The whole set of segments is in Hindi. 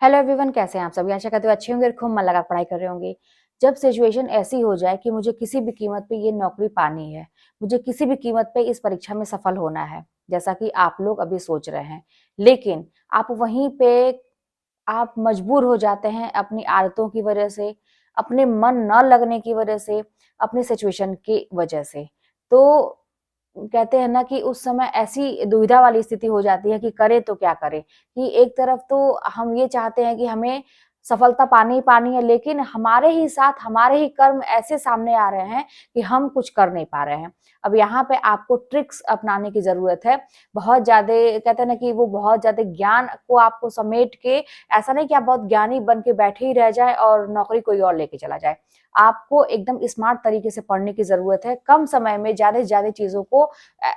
हेलो एवरीवन, कैसे हैं आप सभी। आशा करते हुए अच्छे होंगे और खूब मन लगा पढ़ाई कर रहे होंगे। जब सिचुएशन ऐसी हो जाए कि मुझे किसी भी कीमत पे ये नौकरी पानी है, मुझे किसी भी कीमत पे इस परीक्षा में सफल होना है, जैसा कि आप लोग अभी सोच रहे हैं, लेकिन आप वहीं पे आप मजबूर हो जाते हैं अपनी आदतों की वजह से, अपने मन न लगने की वजह से, अपनी सिचुएशन की वजह से। तो कहते हैं ना कि उस समय ऐसी दुविधा वाली स्थिति हो जाती है कि करें तो क्या करें? कि एक तरफ तो हम ये चाहते हैं कि हमें सफलता पानी ही पानी है, लेकिन हमारे ही साथ हमारे ही कर्म ऐसे सामने आ रहे हैं कि हम कुछ कर नहीं पा रहे हैं। अब यहाँ पे आपको ट्रिक्स अपनाने की ज़रूरत है। बहुत ज़्यादा कहते हैं ना कि वो बहुत ज़्यादा ज्ञान को आपको समेट के, ऐसा नहीं कि आप बहुत ज्ञानी बन के बैठे ही रह जाएँ और नौकरी कोई और लेके चला जाए। आपको एकदम स्मार्ट तरीके से पढ़ने की ज़रूरत है। कम समय में ज़्यादा से ज़्यादा चीज़ों को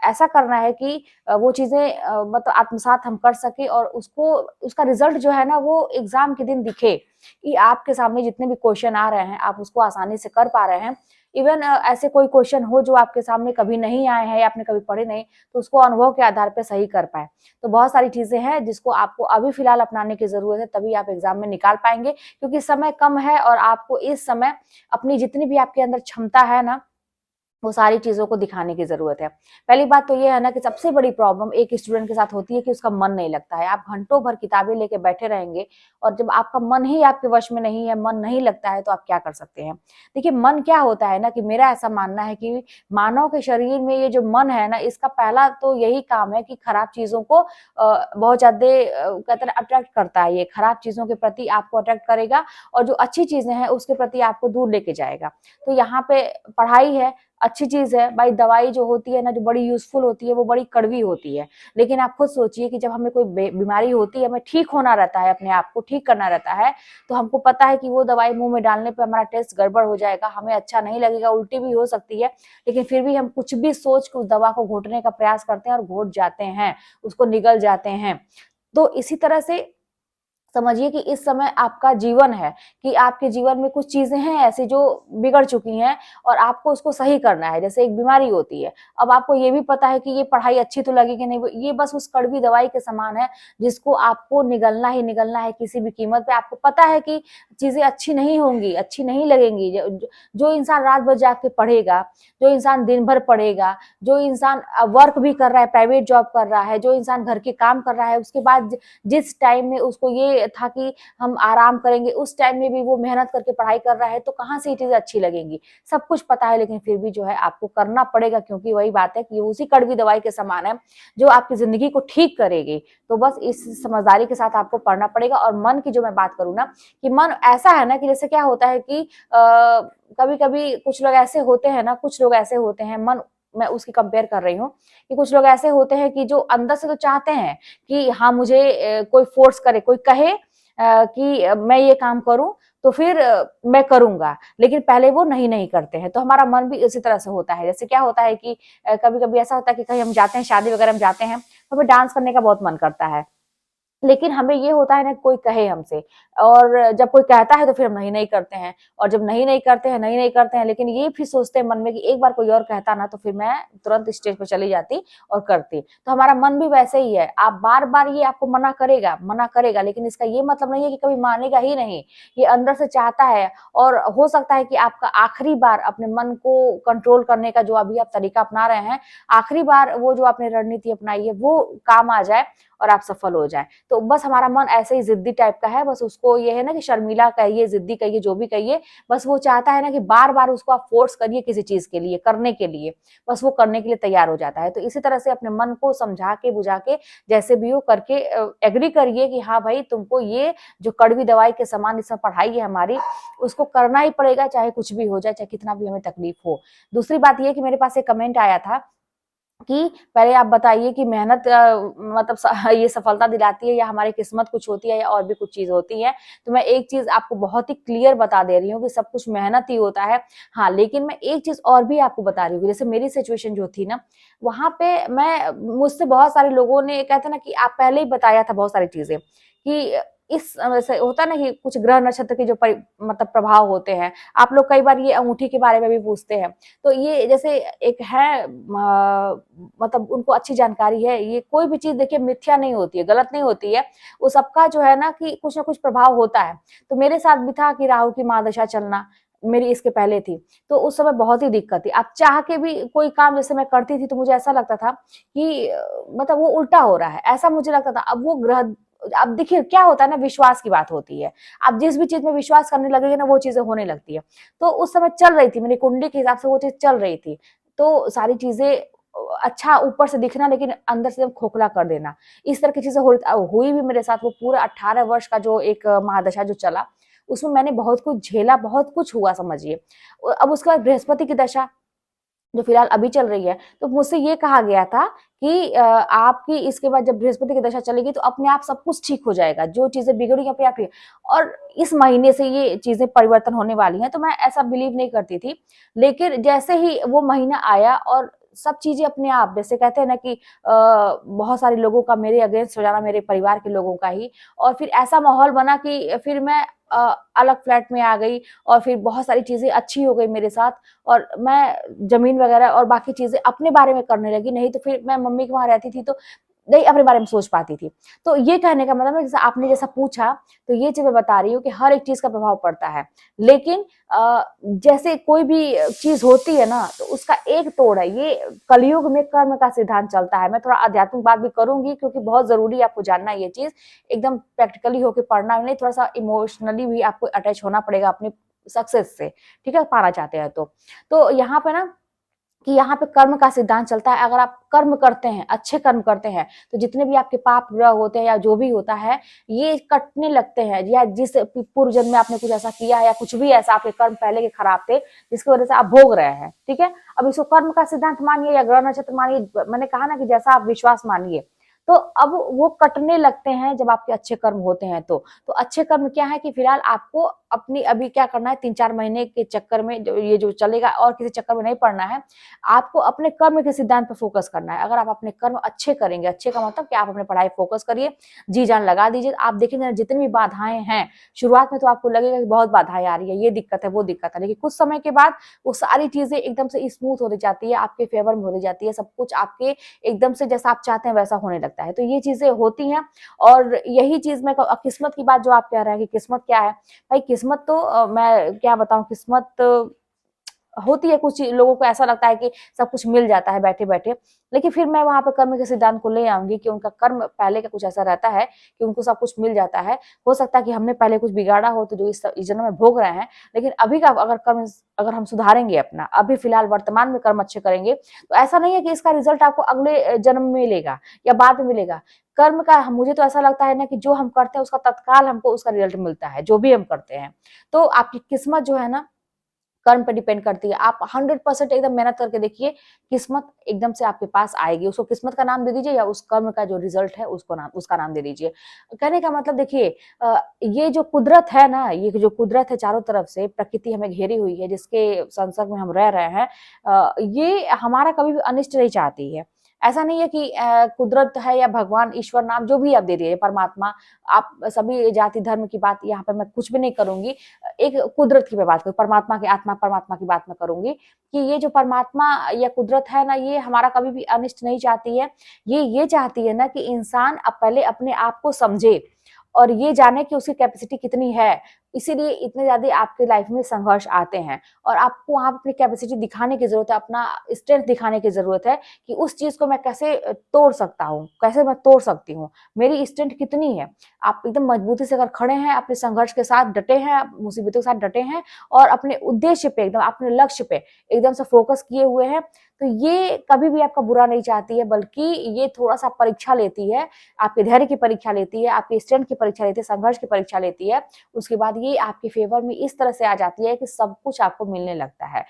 ऐसा करना है कि वो चीज़ें मतलब आत्मसात हम कर सकें और उसको उसका रिज़ल्ट जो है ना वो एग्ज़ाम के दिन दिखे कि आपके सामने जितने भी क्वेश्चन आ रहे हैं, आप उसको आसानी से कर पा रहे हैं। इवन ऐसे कोई क्वेश्चन हो जो आपके सामने कभी नहीं आए हैं या आपने कभी पढ़े नहीं, तो उसको अनुभव के आधार पे सही कर पाएँ। तो बहुत सारी चीज़ें हैं जिसको आपको अभी फ़िलहाल अपनाने की ज़रूरत है, तभी आप एग्ज़ाम में निकाल पाएँगे, क्योंकि समय कम है और आपको इस समय अपनी जितनी भी आपके अंदर क्षमता है ना, वो सारी चीज़ों को दिखाने की ज़रूरत है। पहली बात तो ये है ना कि सबसे बड़ी प्रॉब्लम एक स्टूडेंट के साथ होती है कि उसका मन नहीं लगता है। आप घंटों भर किताबें लेके बैठे रहेंगे और जब आपका मन ही आपके वश में नहीं है, मन नहीं लगता है, तो आप क्या कर सकते हैं? देखिए, मन क्या होता है ना कि मेरा ऐसा मानना है कि मानव के शरीर में ये जो मन है ना, इसका पहला तो यही काम है कि खराब चीज़ों को बहुत ज़्यादा कहते हैं अट्रैक्ट करता है। ये खराब चीज़ों के प्रति आपको अट्रैक्ट करेगा और जो अच्छी चीज़ें हैं उसके प्रति आपको दूर लेके जाएगा। तो यहाँ पे पढ़ाई है, अच्छी चीज़ है। भाई दवाई जो होती है ना, जो बड़ी यूज़फुल होती है, वो बड़ी कड़वी होती है। लेकिन आप खुद सोचिए कि जब हमें कोई बीमारी होती है, हमें ठीक होना रहता है, अपने आप को ठीक करना रहता है, तो हमको पता है कि वो दवाई मुँह में डालने पे हमारा टेस्ट गड़बड़ हो जाएगा, हमें अच्छा नहीं लगेगा, उल्टी भी हो सकती है। लेकिन फिर भी हम कुछ भी सोच के उस दवा को घोटने का प्रयास करते हैं और घोट जाते हैं, उसको निगल जाते हैं। तो इसी तरह से समझिए कि इस समय आपका जीवन है, कि आपके जीवन में कुछ चीज़ें हैं ऐसी जो बिगड़ चुकी हैं और आपको उसको सही करना है। जैसे एक बीमारी होती है, अब आपको ये भी पता है कि ये पढ़ाई अच्छी तो लगेगी नहीं, ये बस उस कड़वी दवाई के समान है, जिसको आपको निगलना ही निगलना है किसी भी कीमत पे। आपको पता है कि चीज़ें अच्छी नहीं होंगी, अच्छी नहीं लगेंगी। जो इंसान रात भर जाग के पढ़ेगा, जो इंसान दिन भर पढ़ेगा, जो इंसान वर्क भी कर रहा है, प्राइवेट जॉब कर रहा है, जो इंसान घर के काम कर रहा है, उसके बाद जिस टाइम में उसको ये था कि हम आराम करेंगे, उस टाइम में भी वो मेहनत करके पढ़ाई कर रहा है, तो कहाँ से ये चीज़ें अच्छी लगेंगी? सब कुछ पता है, लेकिन फिर भी जो है आपको करना पड़ेगा, क्योंकि वही बात है कि ये उसी कड़वी दवाई के समान है, जो आपकी ज़िंदगी को ठीक करेगी। तो बस इस समझदारी के साथ आपको पढ़ना पड़ेगा। और मन की जो मैं बात करूँ ना, कि मन ऐसा है ना कि जैसे क्या होता है कि कभी-कभी कुछ लोग ऐसे होते हैं ना, कुछ लोग ऐसे होते हैं, मन मैं उसकी कंपेयर कर रही हूँ, कि कुछ लोग ऐसे होते हैं कि जो अंदर से तो चाहते हैं कि हाँ, मुझे कोई फ़ोर्स करे, कोई कहे कि मैं ये काम करूँ, तो फिर मैं करूँगा, लेकिन पहले वो नहीं करते हैं। तो हमारा मन भी इसी तरह से होता है। जैसे क्या होता है कि कभी-कभी ऐसा होता है कि कहीं हम जाते हैं, शादी वगैरह में जाते हैं, तो हमें डांस करने का बहुत मन करता है। लेकिन हमें ये होता है ना, कोई कहे हमसे, और जब कोई कहता है तो फिर हम नहीं करते हैं, और जब नहीं करते हैं, नहीं करते हैं, लेकिन ये फिर सोचते हैं मन में कि एक बार कोई और कहता ना, तो फिर मैं तुरंत स्टेज पे चली जाती और करती। तो हमारा मन भी वैसे ही है। आप बार-बार ये आपको मना करेगा, लेकिन इसका ये मतलब नहीं है कि कभी मानेगा ही नहीं। ये अंदर से चाहता है, और हो सकता है कि आपका आखिरी बार अपने मन को कंट्रोल करने का जो अभी आप तरीका अपना रहे हैं, आखिरी बार वो जो आपने रणनीति अपनाई है, वो काम आ जाए और आप सफल हो जाएँ। तो बस हमारा मन ऐसे ही ज़िद्दी टाइप का है, बस उसको ये है ना कि शर्मीला कहिए, ज़िद्दी कहिए, जो भी कहिए, बस वो चाहता है ना कि बार-बार उसको आप फ़ोर्स करिए किसी चीज़ के लिए, करने के लिए, बस वो करने के लिए तैयार हो जाता है। तो इसी तरह से अपने मन को समझा के, बुझा के, जैसे भी हो करके एग्री करिए कि हाँ भाई, तुमको ये जो कड़वी दवाई के समान इसमें पढ़ाई है हमारी, उसको करना ही पड़ेगा, चाहे कुछ भी हो जाए, चाहे कितना भी हमें तकलीफ हो। दूसरी बात ये है कि मेरे पास एक कमेंट आया था कि पहले आप बताइए कि मेहनत मतलब ये सफलता दिलाती है, या हमारी किस्मत कुछ होती है, या और भी कुछ चीज़ होती है। तो मैं एक चीज़ आपको बहुत ही क्लियर बता दे रही हूँ कि सब कुछ मेहनत ही होता है। हाँ, लेकिन मैं एक चीज़ और भी आपको बता रही हूँ, जैसे मेरी सिचुएशन जो थी ना, वहाँ पे मुझसे बहुत सारे लोगों ने कहते हैं ना कि आप पहले ही बताया था बहुत सारी चीज़ें, कि इस वैसे होता है ना कि कुछ ग्रह नक्षत्र के जो मतलब प्रभाव होते हैं, आप लोग कई बार ये अंगूठी के बारे में भी पूछते हैं, तो ये जैसे एक है मतलब उनको अच्छी जानकारी है, ये कोई भी चीज देखिए मिथ्या नहीं होती है, गलत नहीं होती है, वो सबका जो है ना कि कुछ ना कुछ प्रभाव होता है। तो मेरे साथ भी था कि राहु की महादशा चलना, मेरी इसके पहले थी, तो उस समय बहुत ही दिक्कत थी। अब चाह के भी कोई काम जैसे मैं करती थी तो मुझे ऐसा लगता था कि मतलब वो उल्टा हो रहा है, ऐसा मुझे लगता था। अब वो ग्रह, अब देखिए क्या होता है ना, विश्वास की बात होती है। आप जिस भी चीज में विश्वास करने लगेंगे ना, वो चीजें होने लगती है। तो उस समय चल रही थी मेरी कुंडली के हिसाब से, वो चीज चल रही थी, तो सारी चीजें अच्छा ऊपर से दिखना लेकिन अंदर से खोखला कर देना, इस तरह की चीजें हुई भी मेरे साथ। वो पूरा 18 वर्ष का जो एक महादशा जो चला, उसमें मैंने बहुत कुछ झेला, बहुत कुछ हुआ समझिए। अब उसके बाद बृहस्पति की दशा जो फिलहाल अभी चल रही है, तो मुझसे ये कहा गया था कि आपकी इसके बाद जब बृहस्पति की दशा चलेगी तो अपने आप सब कुछ ठीक हो जाएगा, जो चीजें बिगड़ी अपने आप ठीक। और इस महीने से ये चीजें परिवर्तन होने वाली हैं, तो मैं ऐसा बिलीव नहीं करती थी। लेकिन जैसे ही वो महीना आया और सब चीजें अपने आप, जैसे कहते हैं ना कि बहुत सारे लोगों का मेरे अगेंस्ट हो जाना, मेरे परिवार के लोगों का ही, और फिर ऐसा माहौल बना कि फिर मैं अलग फ्लैट में आ गई, और फिर बहुत सारी चीजें अच्छी हो गई मेरे साथ, और मैं जमीन वगैरह और बाकी चीजें अपने बारे में करने लगी। नहीं तो फिर मैं मम्मी के वहां रहती थी तो नहीं अपने बारे में सोच पाती थी। तो ये कहने का मतलब है, जैसे आपने जैसा पूछा, तो ये चीज मैं बता रही हूँ कि हर एक चीज का प्रभाव पड़ता है। लेकिन जैसे कोई भी चीज होती है ना, तो उसका एक तोड़ है। ये कलयुग में कर्म का सिद्धांत चलता है। मैं थोड़ा आध्यात्मिक बात भी करूंगी क्योंकि बहुत जरूरी है आपको जानना ये चीज, एकदम प्रैक्टिकली होकर पढ़ना नहीं, थोड़ा सा इमोशनली भी आपको अटैच होना पड़ेगा अपने सक्सेस से, ठीक है, पाना चाहते हैं तो यहाँ पे ना कि यहाँ पे कर्म का सिद्धांत चलता है। अगर आप कर्म करते हैं, अच्छे कर्म करते हैं, तो जितने भी आपके पाप ग्रह होते हैं या जो भी होता है, ये कटने लगते हैं। या जिस पूर्व जन्म में आपने कुछ ऐसा किया है या कुछ भी ऐसा आपके कर्म पहले के खराब थे जिसकी वजह से आप भोग रहे हैं, ठीक है। अब इसको कर्म का सिद्धांत मानिए या ग्रह नक्षत्र मानिए, मैंने कहा ना कि जैसा आप विश्वास मानिए, तो अब वो कटने लगते हैं जब आपके अच्छे कर्म होते हैं। तो अच्छे कर्म क्या है कि फिलहाल आपको अपनी अभी क्या करना है, 3-4 महीने के चक्कर में ये जो चलेगा, और किसी चक्कर में नहीं पड़ना है। आपको अपने कर्म के सिद्धांत पर फोकस करना है। अगर आप अपने कर्म अच्छे करेंगे, अच्छे का मतलब कि आप अपने पढ़ाई फोकस करिए, जी जान लगा दीजिए, आप देखेंगे जितनी भी बाधाएं हैं, शुरुआत में तो आपको लगेगा कि बहुत बाधाएं आ रही है, ये दिक्कत है वो दिक्कत है, लेकिन कुछ समय के बाद वो सारी चीजें एकदम से स्मूथ होती जाती है, आपके फेवर में होती जाती है, सब कुछ आपके एकदम से जैसा आप चाहते हैं वैसा होने लगता है। तो ये चीजें होती हैं। और यही चीज मैं किस्मत की बात जो आप कह रहे हैं कि किस्मत क्या है, भाई किस्मत तो मैं क्या बताऊं, किस्मत होती है। कुछ लोगों को ऐसा लगता है कि सब कुछ मिल जाता है बैठे बैठे, लेकिन फिर मैं वहां पर कर्म के सिद्धांत को ले आऊंगी कि उनका कर्म पहले का कुछ ऐसा रहता है कि उनको सब कुछ मिल जाता है। हो सकता है कि हमने पहले कुछ बिगाड़ा हो तो जो इस जन्म में भोग रहे हैं, लेकिन अभी का अगर कर्म, अगर हम सुधारेंगे अपना, अभी फिलहाल वर्तमान में कर्म अच्छे करेंगे, तो ऐसा नहीं है कि इसका रिजल्ट आपको अगले जन्म में मिलेगा या बाद में मिलेगा। कर्म का मुझे तो ऐसा लगता है ना कि जो हम करते हैं उसका तत्काल हमको उसका रिजल्ट मिलता है, जो भी हम करते हैं। तो आपकी किस्मत जो है ना, कर्म पे डिपेंड करती है। आप 100% एकदम मेहनत करके देखिए, किस्मत एकदम से आपके पास आएगी। उसको किस्मत का नाम दे दीजिए या उस कर्म का जो रिजल्ट है उसका नाम दे दीजिए। कहने का मतलब देखिए, ये जो कुदरत है ना, ये जो कुदरत है चारों तरफ से प्रकृति हमें घेरी हुई है, जिसके संसर्ग में हम रह रहे हैं, ये हमारा कभी भी अनिष्ट नहीं चाहती है। ऐसा नहीं है कि कुदरत है या भगवान, ईश्वर नाम जो भी आप दे दीजिए, परमात्मा, आप सभी जाति धर्म की बात यहाँ पे मैं कुछ भी नहीं करूंगी, एक कुदरत की मैं बात करूँ, परमात्मा की आत्मा परमात्मा की बात मैं करूंगी कि ये जो परमात्मा या कुदरत है ना, ये हमारा कभी भी अनिष्ट नहीं चाहती है। ये चाहती है ना कि इंसान अब पहले अपने आप को समझे और ये जाने कि उसकी कैपेसिटी कितनी है। इसीलिए इतने ज्यादा आपके लाइफ में संघर्ष आते हैं और आपको वहां अपनी कैपेसिटी दिखाने की जरूरत है, अपना स्ट्रेंथ दिखाने की जरूरत है कि उस चीज को मैं कैसे तोड़ सकता हूँ, कैसे मैं तोड़ सकती हूँ, मेरी स्ट्रेंथ कितनी है। आप एकदम मजबूती से अगर खड़े हैं, अपने संघर्ष के साथ डटे हैं, मुसीबतों के साथ डटे हैं और अपने उद्देश्य पे एकदम, अपने लक्ष्य पे एकदम से फोकस किए हुए हैं, तो ये कभी भी आपका बुरा नहीं चाहती है, बल्कि ये थोड़ा सा परीक्षा लेती है, आपके धैर्य की परीक्षा लेती है, आपके स्ट्रेंथ की परीक्षा लेती है, संघर्ष की परीक्षा लेती है। उसके बाद ये आपके फेवर में इस तरह से आ जाती है कि सब कुछ आपको मिलने लगता है।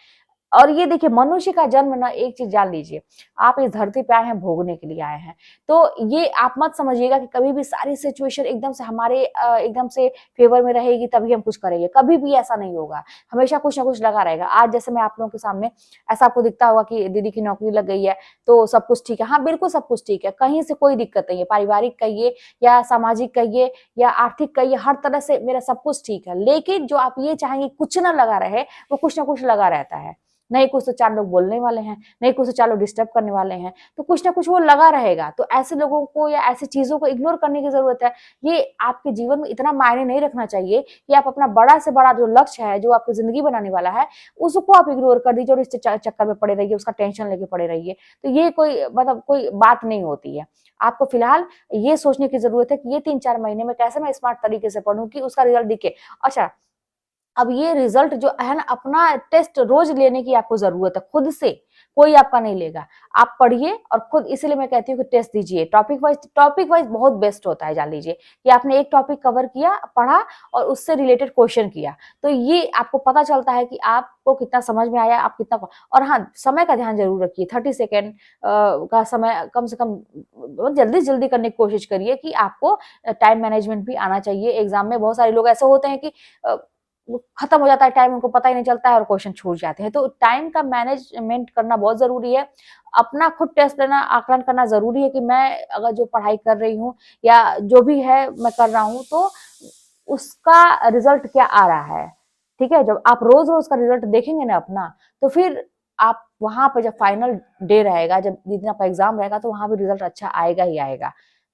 और ये देखिए, मनुष्य का जन्म ना, एक चीज जान लीजिए, आप इस धरती पे आए हैं, भोगने के लिए आए हैं। तो ये आप मत समझिएगा कि कभी भी सारी सिचुएशन एकदम से हमारे एकदम से फेवर में रहेगी तभी हम कुछ करेंगे, कभी भी ऐसा नहीं होगा। हमेशा कुछ ना कुछ लगा रहेगा। आज जैसे मैं आप लोगों के सामने, ऐसा आपको दिखता होगा कि दीदी की नौकरी लग गई है तो सब कुछ ठीक है। हाँ, बिल्कुल सब कुछ ठीक है, कहीं से कोई दिक्कत नहीं है। पारिवारिक कहिए या सामाजिक कहिए या आर्थिक कहिए, हर तरह से मेरा सब कुछ ठीक है। लेकिन जो आप ये चाहेंगे कुछ ना लगा रहे, वो कुछ ना कुछ लगा रहता है। नहीं कुछ तो चार लोग बोलने वाले हैं, नहीं कुछ तो चार लोग डिस्टर्ब करने वाले हैं, तो कुछ ना कुछ वो लगा रहेगा। तो ऐसे लोगों को या ऐसी चीजों को इग्नोर करने की जरूरत है। ये आपके जीवन में इतना मायने नहीं रखना चाहिए कि आप अपना बड़ा से बड़ा जो लक्ष्य है, जो आपकी जिंदगी बनाने वाला है, उसको आप इग्नोर कर दीजिए और इस चक्कर में पड़े रहिए, उसका टेंशन लेके पड़े रहिए। तो ये कोई मतलब कोई बात नहीं होती है। आपको फिलहाल ये सोचने की जरूरत है कि ये 3-4 महीने में कैसे मैं स्मार्ट तरीके से पढ़ूं कि उसका रिजल्ट दिखे। अच्छा, अब ये रिजल्ट जो है ना, अपना टेस्ट रोज लेने की आपको जरूरत है, खुद से। कोई आपका नहीं लेगा। आप पढ़िए और खुद, इसलिए मैं कहती हूँ कि टेस्ट दीजिए टॉपिक वाइज बहुत बेस्ट होता है। जान लीजिए कि आपने एक टॉपिक कवर किया, पढ़ा और उससे रिलेटेड क्वेश्चन किया, तो ये आपको पता चलता है कि आपको कितना समझ में आया, आप कितना। और हाँ, समय का ध्यान जरूर रखिए। 30 सेकेंड का समय कम से कम जल्दी जल्दी करने की कोशिश करिए कि आपको टाइम मैनेजमेंट भी आना चाहिए। एग्जाम में बहुत सारे लोग ऐसे होते हैं कि खत्म हो जाता है टाइम, उनको पता ही नहीं चलता है और क्वेश्चन छूट जाते हैं। तो टाइम का मैनेजमेंट करना बहुत जरूरी है। अपना खुद टेस्ट लेना, आकलन करना जरूरी है कि मैं अगर जो पढ़ाई कर रही हूँ या जो भी है मैं कर रहा हूँ, तो उसका रिजल्ट क्या आ रहा है। ठीक है, जब आप रोज रोज का रिजल्ट देखेंगे ना अपना, तो फिर आप वहां पर जब फाइनल डे रहेगा, जब जितना आपका एग्जाम रहेगा, तो वहां भी रिजल्ट अच्छा आएगा ही आएगा।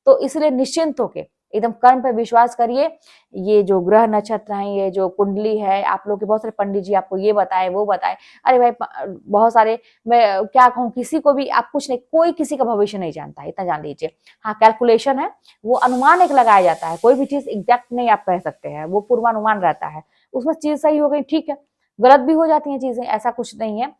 तो इसलिए निश्चिंत होके एकदम कर्म पे विश्वास करिए। ये जो ग्रह नक्षत्र हैं, ये जो कुंडली है, आप लोग के बहुत सारे पंडित जी आपको ये बताए वो बताए, अरे भाई बहुत सारे, मैं क्या कहूँ, किसी को भी आप कुछ नहीं, कोई किसी का भविष्य नहीं जानता है, इतना जान लीजिए। हाँ, कैलकुलेशन है, वो अनुमान एक लगाया जाता है, कोई भी चीज एग्जैक्ट नहीं आप कह सकते हैं, वो पूर्वानुमान रहता है। उसमें चीज सही हो गई ठीक है, गलत भी हो जाती है चीजें, ऐसा कुछ नहीं है।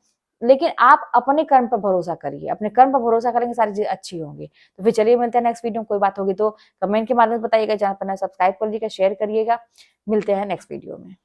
लेकिन आप अपने कर्म पर भरोसा करिए, अपने कर्म पर भरोसा करेंगे सारी चीजें अच्छी होंगी। तो फिर चलिए मिलते हैं नेक्स्ट वीडियो में। कोई बात होगी तो कमेंट के माध्यम से बताइएगा, चैनल पर सब्सक्राइब कर लीजिएगा, शेयर करिएगा। मिलते हैं नेक्स्ट वीडियो में।